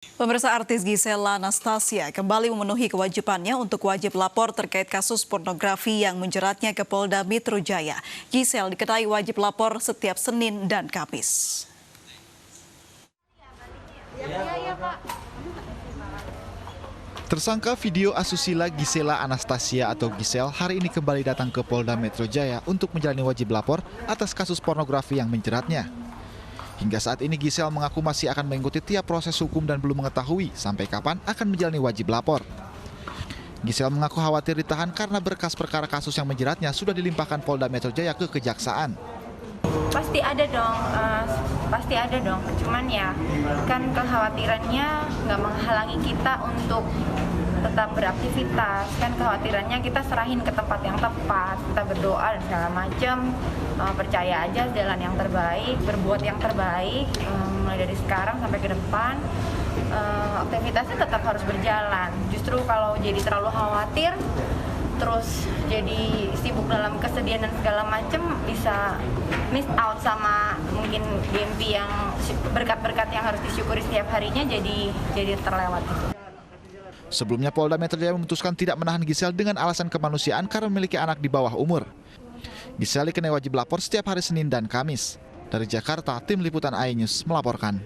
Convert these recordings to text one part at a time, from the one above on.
Pemirsa, artis Gisela Anastasia kembali memenuhi kewajibannya untuk wajib lapor terkait kasus pornografi yang menjeratnya ke Polda Metro Jaya. Gisel diketahui wajib lapor setiap Senin dan Kamis. Tersangka video asusila Gisela Anastasia atau Gisel hari ini kembali datang ke Polda Metro Jaya untuk menjalani wajib lapor atas kasus pornografi yang menjeratnya. Hingga saat ini Gisel mengaku masih akan mengikuti tiap proses hukum dan belum mengetahui sampai kapan akan menjalani wajib lapor. Gisel mengaku khawatir ditahan karena berkas perkara kasus yang menjeratnya sudah dilimpahkan Polda Metro Jaya ke Kejaksaan. Pasti ada dong. Cuman ya kan kekhawatirannya nggak menghalangi kita untuk tetap beraktivitas. Kan kekhawatirannya kita serahin ke tempat yang tepat, kita berdoa dan segala macam. Percaya aja jalan yang terbaik, berbuat yang terbaik mulai dari sekarang sampai ke depan. Aktivitasnya tetap harus berjalan. Justru kalau jadi terlalu khawatir, terus jadi sibuk dalam kesedihan dan segala macam, bisa miss out sama mungkin mimpi yang berkat-berkat yang harus disyukuri setiap harinya jadi terlewat. Sebelumnya Polda Metro Jaya memutuskan tidak menahan Gisel dengan alasan kemanusiaan karena memiliki anak di bawah umur. Gisel dikenai wajib lapor setiap hari Senin dan Kamis. Dari Jakarta, tim liputan iNews melaporkan.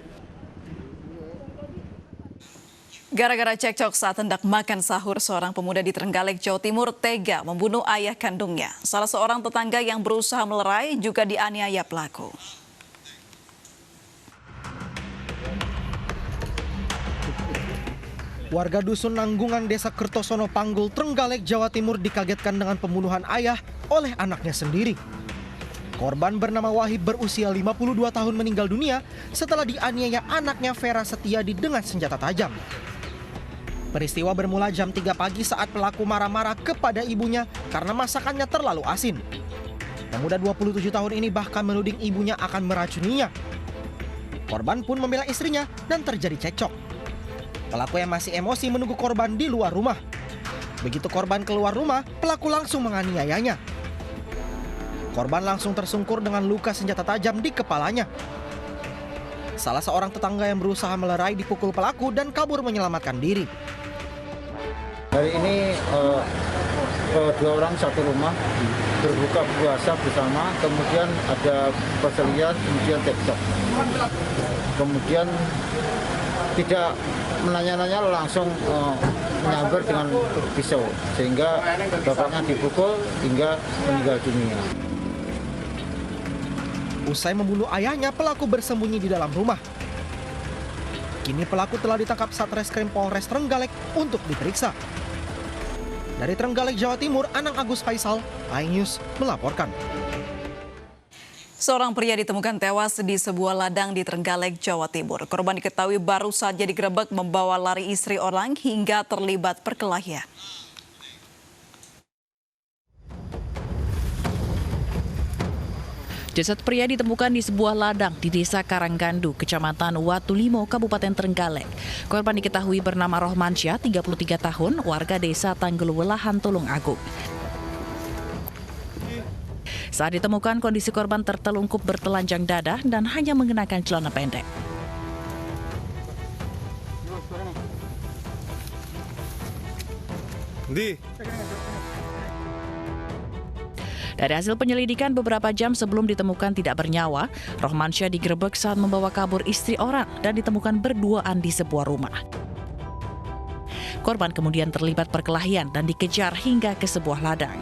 Gara-gara cekcok saat hendak makan sahur, seorang pemuda di Trenggalek, Jawa Timur tega membunuh ayah kandungnya. Salah seorang tetangga yang berusaha melerai juga dianiaya pelaku. Warga Dusun Nanggungan, Desa Kertosono Panggul, Trenggalek, Jawa Timur dikagetkan dengan pembunuhan ayah oleh anaknya sendiri. Korban bernama Wahib berusia 52 tahun meninggal dunia setelah dianiaya anaknya Vera Setiadi dengan senjata tajam. Peristiwa bermula jam 3 pagi saat pelaku marah-marah kepada ibunya karena masakannya terlalu asin. Pemuda 27 tahun ini bahkan menuding ibunya akan meracuninya. Korban pun membela istrinya dan terjadi cekcok. Pelaku yang masih emosi menunggu korban di luar rumah. Begitu korban keluar rumah, pelaku langsung menganiayanya. Korban langsung tersungkur dengan luka senjata tajam di kepalanya. Salah seorang tetangga yang berusaha melerai dipukul pelaku dan kabur menyelamatkan diri. Hari ini dua orang satu rumah berbuka puasa bersama, kemudian ada perselisihan, kemudian cekcok. Kemudian tidak menanya-nanya, langsung menyambar dengan pisau, sehingga bapaknya dipukul hingga meninggal dunia. Usai membunuh ayahnya, pelaku bersembunyi di dalam rumah. Kini pelaku telah ditangkap Satreskrim Polres Trenggalek untuk diperiksa. Dari Trenggalek, Jawa Timur, Anang Agus Faisal, iNews melaporkan. Seorang pria ditemukan tewas di sebuah ladang di Trenggalek, Jawa Timur. Korban diketahui baru saja digerebek membawa lari istri orang hingga terlibat perkelahian. Jasad pria ditemukan di sebuah ladang di Desa Karanggandu, Kecamatan Watulimo, Kabupaten Trenggalek. Korban diketahui bernama Rohmansyah, 33 tahun, warga Desa Tanggulwelahan, Tulungagung. Saat ditemukan, kondisi korban tertelungkup bertelanjang dada dan hanya mengenakan celana pendek. Dari hasil penyelidikan beberapa jam sebelum ditemukan tidak bernyawa, Rohmansyah digerebek saat membawa kabur istri orang dan ditemukan berduaan di sebuah rumah. Korban kemudian terlibat perkelahian dan dikejar hingga ke sebuah ladang.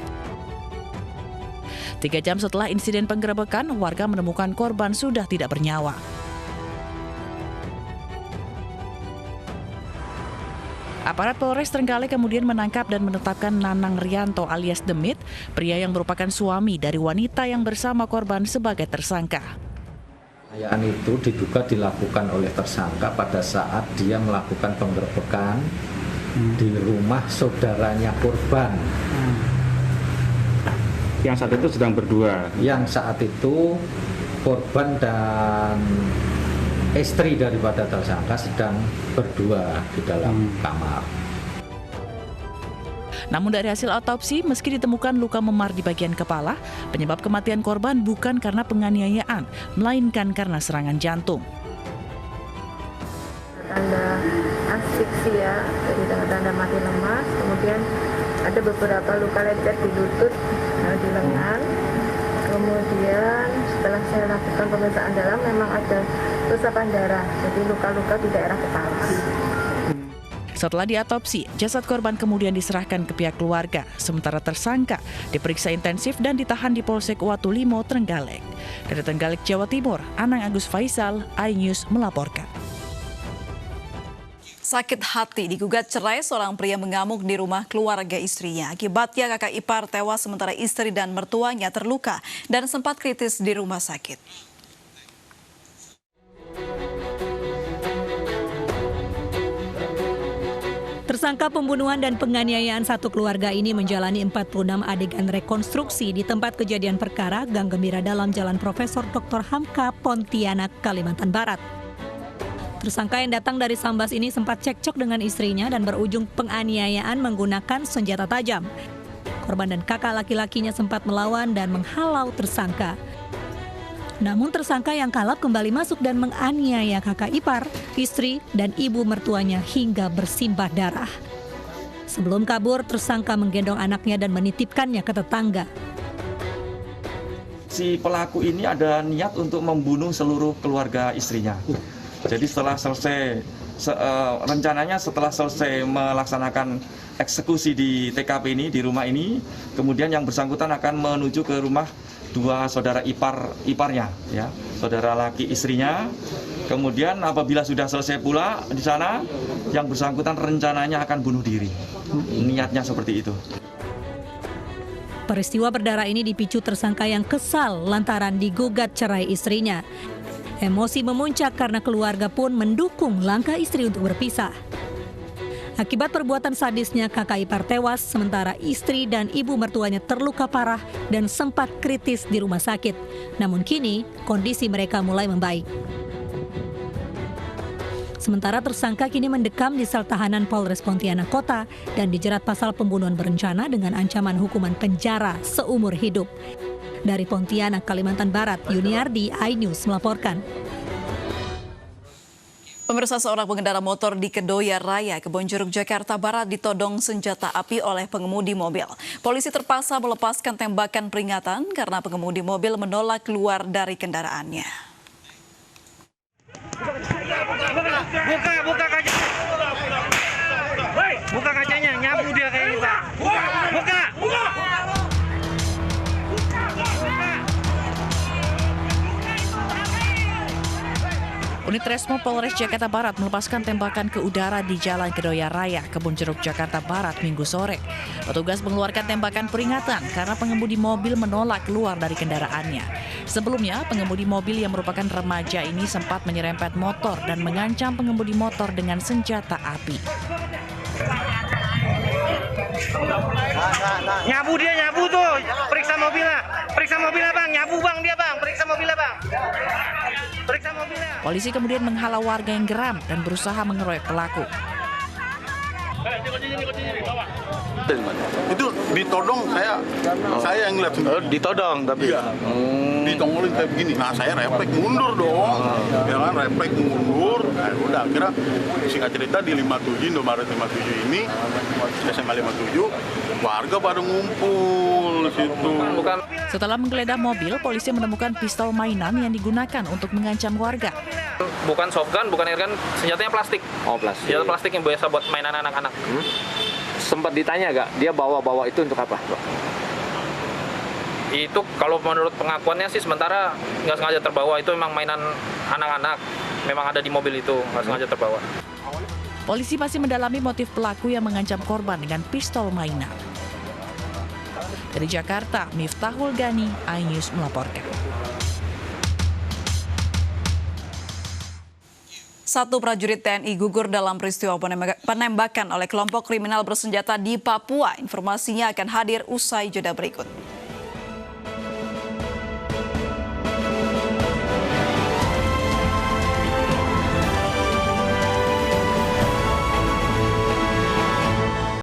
3 jam setelah insiden penggerebekan, warga menemukan korban sudah tidak bernyawa. Aparat Polres Trenggalek kemudian menangkap dan menetapkan Nanang Rianto alias Demit, pria yang merupakan suami dari wanita yang bersama korban sebagai tersangka. Penganiayaan itu diduga dilakukan oleh tersangka pada saat dia melakukan penggerebekan di rumah saudaranya korban. Yang saat itu sedang berdua. Yang saat itu korban dan istri daripada tersangka sedang berdua di dalam kamar. Namun dari hasil autopsi, meski ditemukan luka memar di bagian kepala, penyebab kematian korban bukan karena penganiayaan, melainkan karena serangan jantung. Tanda asfiksia, jadi tanda-tanda mati lemas. Kemudian ada beberapa luka lecet di lutut, di lengan. Kemudian setelah saya lakukan pemeriksaan dalam memang ada resapan darah, jadi luka-luka di daerah kepala. Setelah diotopsi, jasad korban kemudian diserahkan ke pihak keluarga, sementara tersangka diperiksa intensif dan ditahan di Polsek Watulimo, Trenggalek. Dari Trenggalek, Jawa Timur, Anang Agus Faisal, iNews melaporkan. Sakit hati digugat cerai seorang pria mengamuk di rumah keluarga istrinya. Akibatnya kakak ipar tewas sementara istri dan mertuanya terluka dan sempat kritis di rumah sakit. Tersangka pembunuhan dan penganiayaan satu keluarga ini menjalani 46 adegan rekonstruksi di tempat kejadian perkara Gang Gembira Dalam Jalan Profesor Dr. Hamka, Pontianak, Kalimantan Barat. Tersangka yang datang dari Sambas ini sempat cekcok dengan istrinya dan berujung penganiayaan menggunakan senjata tajam. Korban dan kakak laki-lakinya sempat melawan dan menghalau tersangka. Namun tersangka yang kalap kembali masuk dan menganiaya kakak ipar, istri, dan ibu mertuanya hingga bersimbah darah. Sebelum kabur, tersangka menggendong anaknya dan menitipkannya ke tetangga. Si pelaku ini ada niat untuk membunuh seluruh keluarga istrinya. Jadi setelah selesai, rencananya setelah selesai melaksanakan eksekusi di TKP ini, di rumah ini, kemudian yang bersangkutan akan menuju ke rumah dua saudara iparnya, ya, saudara laki istrinya. Kemudian apabila sudah selesai pula di sana, yang bersangkutan rencananya akan bunuh diri. Niatnya seperti itu. Peristiwa berdarah ini dipicu tersangka yang kesal lantaran digugat cerai istrinya. Emosi memuncak karena keluarga pun mendukung langkah istri untuk berpisah. Akibat perbuatan sadisnya, kakak ipar tewas, sementara istri dan ibu mertuanya terluka parah dan sempat kritis di rumah sakit. Namun kini, kondisi mereka mulai membaik. Sementara tersangka kini mendekam di sel tahanan Polres Pontianak Kota dan dijerat pasal pembunuhan berencana dengan ancaman hukuman penjara seumur hidup. Dari Pontianak, Kalimantan Barat, Yuniardi, iNews melaporkan. Pemirsa, seorang pengendara motor di Kedoya Raya, Kebonjeruk, Jakarta Barat ditodong senjata api oleh pengemudi mobil. Polisi terpaksa melepaskan tembakan peringatan karena pengemudi mobil menolak keluar dari kendaraannya. Buka kacanya, nyabu dia kayak gitu. Buka. Unit Resmo Polres Jakarta Barat melepaskan tembakan ke udara di Jalan Kedoya Raya, Kebonjeruk, Jakarta Barat, Minggu sore. Petugas mengeluarkan tembakan peringatan karena pengemudi mobil menolak keluar dari kendaraannya. Sebelumnya, pengemudi mobil yang merupakan remaja ini sempat menyerempet motor dan mengancam pengemudi motor dengan senjata api. Nyabu tuh, periksa mobilnya bang, nyabu bang dia bang, periksa mobilnya bang. Polisi kemudian menghalau warga yang geram dan berusaha mengeroyok pelaku. Itu ditodong saya yang ngeliat sendiri. Ditodong tapi ditongolin kayak begini. Nah saya refleks mundur dong. Ya kan, refleks mundur. Nah, udah akhirnya singkat cerita di 57 Indomaret 57 ini SMA 57 warga pada ngumpul situ. Setelah menggeledah mobil, polisi menemukan pistol mainan yang digunakan untuk mengancam warga. bukan softgun, bukan airgun, senjatanya plastik. Oh, plastik. Senjata plastik yang biasa buat mainan anak-anak. Sempat ditanya gak, dia bawa-bawa itu untuk apa? Itu kalau menurut pengakuannya sih sementara nggak sengaja terbawa, itu memang mainan anak-anak, memang ada di mobil itu, nggak sengaja terbawa. Polisi masih mendalami motif pelaku yang mengancam korban dengan pistol mainan. Dari Jakarta, Miftahul Gani, iNews melaporkan. Satu prajurit TNI gugur dalam peristiwa penembakan oleh kelompok kriminal bersenjata di Papua. Informasinya akan hadir usai jeda berikut.